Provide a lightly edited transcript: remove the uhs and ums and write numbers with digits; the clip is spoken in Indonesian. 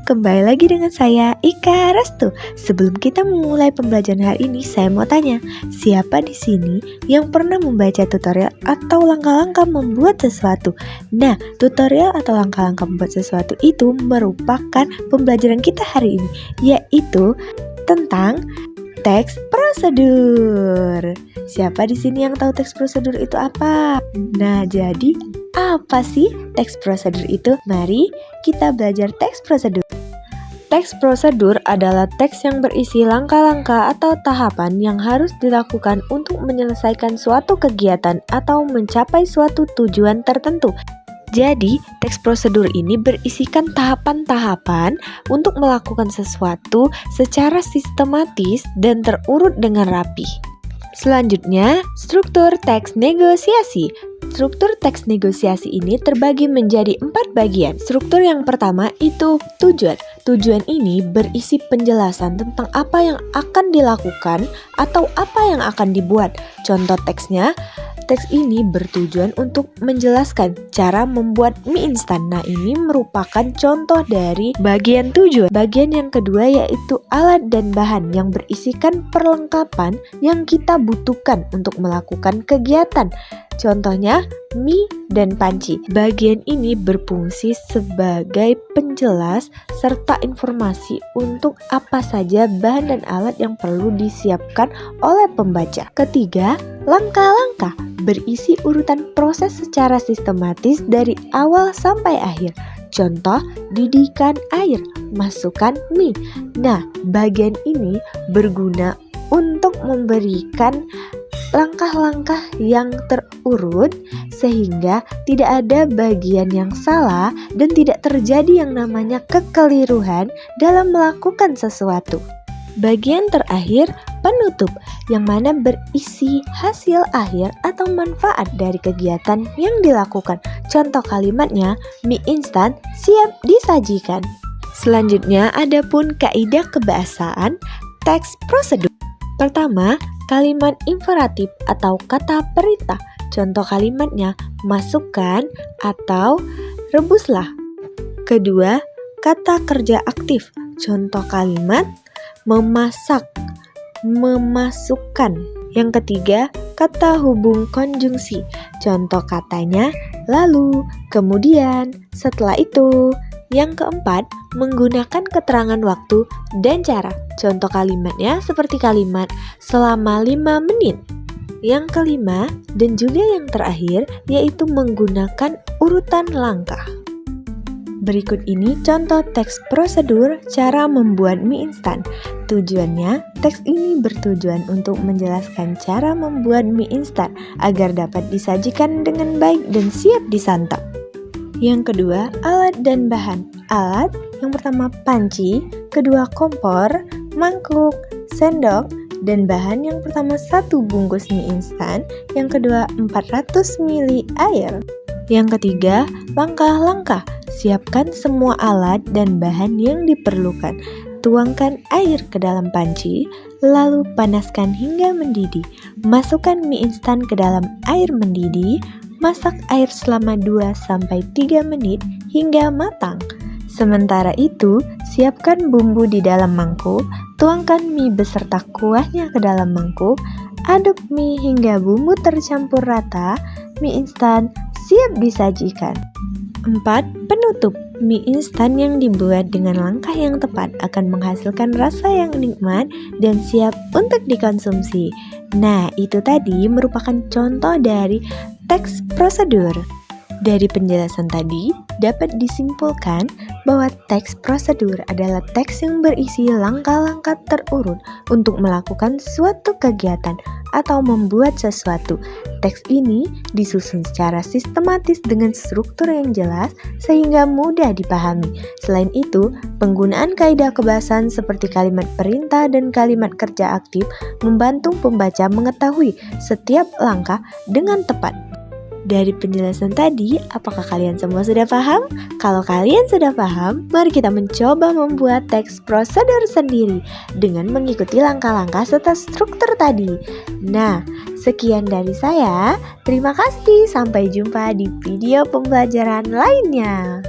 kembali lagi dengan saya Ika Restu. Sebelum kita memulai pembelajaran hari ini, saya mau tanya, siapa di sini yang pernah membaca tutorial atau langkah-langkah membuat sesuatu? Nah, tutorial atau langkah-langkah membuat sesuatu itu merupakan pembelajaran kita hari ini, yaitu tentang teks prosedur. Siapa di sini yang tahu teks prosedur itu apa? Nah, jadi apa sih teks prosedur itu? Mari kita belajar teks prosedur. Teks prosedur adalah teks yang berisi langkah-langkah atau tahapan yang harus dilakukan untuk menyelesaikan suatu kegiatan atau mencapai suatu tujuan tertentu. Jadi, teks prosedur ini berisikan tahapan-tahapan untuk melakukan sesuatu secara sistematis dan terurut dengan rapi. Selanjutnya, struktur teks negosiasi. Struktur teks negosiasi ini terbagi menjadi 4 bagian. Struktur yang pertama itu tujuan. Tujuan ini berisi penjelasan tentang apa yang akan dilakukan atau apa yang akan dibuat. Contoh teksnya, teks ini bertujuan untuk menjelaskan cara membuat mie instan. Nah, ini merupakan contoh dari bagian tujuan. Bagian yang kedua yaitu alat dan bahan yang berisikan perlengkapan yang kita butuhkan untuk melakukan kegiatan. Contohnya, mie dan panci. Bagian ini berfungsi sebagai penjelas serta informasi untuk apa saja bahan dan alat yang perlu disiapkan oleh pembaca. Ketiga, langkah-langkah berisi urutan proses secara sistematis dari awal sampai akhir. Contoh, didihkan air, masukkan mie. Nah, bagian ini berguna untuk memberikan langkah-langkah yang terurut sehingga tidak ada bagian yang salah dan tidak terjadi yang namanya kekeliruan dalam melakukan sesuatu. Bagian terakhir, penutup, yang mana berisi hasil akhir atau manfaat dari kegiatan yang dilakukan. Contoh kalimatnya, mie instan siap disajikan. Selanjutnya, ada pun kaidah kebahasaan teks prosedur. Pertama, kalimat imperatif atau kata perintah. Contoh kalimatnya, masukkan atau rebuslah. Kedua, kata kerja aktif. Contoh kalimat, memasak, memasukkan. Yang ketiga, kata hubung konjungsi. Contoh katanya, lalu, kemudian, setelah itu. Yang keempat, menggunakan keterangan waktu dan cara. Contoh kalimatnya seperti kalimat selama 5 menit. Yang kelima dan juga yang terakhir yaitu menggunakan urutan langkah. Berikut ini contoh teks prosedur cara membuat mie instan. Tujuannya, teks ini bertujuan untuk menjelaskan cara membuat mie instan agar dapat disajikan dengan baik dan siap disantap. Yang kedua, alat dan bahan. Alat yang pertama panci, kedua kompor, mangkuk, sendok, dan bahan yang pertama 1 bungkus mie instan, yang kedua 400 ml air. Yang ketiga, langkah-langkah. Siapkan semua alat dan bahan yang diperlukan. Tuangkan air ke dalam panci, lalu panaskan hingga mendidih. Masukkan mie instan ke dalam air mendidih. Masak air selama 2-3 menit hingga matang. Sementara itu, siapkan bumbu di dalam mangkuk, tuangkan mie beserta kuahnya ke dalam mangkuk, aduk mie hingga bumbu tercampur rata, mie instan siap disajikan. 4. Penutup. Mie instan yang dibuat dengan langkah yang tepat akan menghasilkan rasa yang nikmat dan siap untuk dikonsumsi. Nah, itu tadi merupakan contoh dari teks prosedur. Dari penjelasan tadi, dapat disimpulkan bahwa teks prosedur adalah teks yang berisi langkah-langkah terurut untuk melakukan suatu kegiatan atau membuat sesuatu. Teks ini disusun secara sistematis dengan struktur yang jelas sehingga mudah dipahami. Selain itu, penggunaan kaidah kebahasaan seperti kalimat perintah dan kalimat kerja aktif membantu pembaca mengetahui setiap langkah dengan tepat. Dari penjelasan tadi, apakah kalian semua sudah paham? Kalau kalian sudah paham, mari kita mencoba membuat teks prosedur sendiri dengan mengikuti langkah-langkah serta struktur tadi. Nah, sekian dari saya. Terima kasih. Sampai jumpa di video pembelajaran lainnya.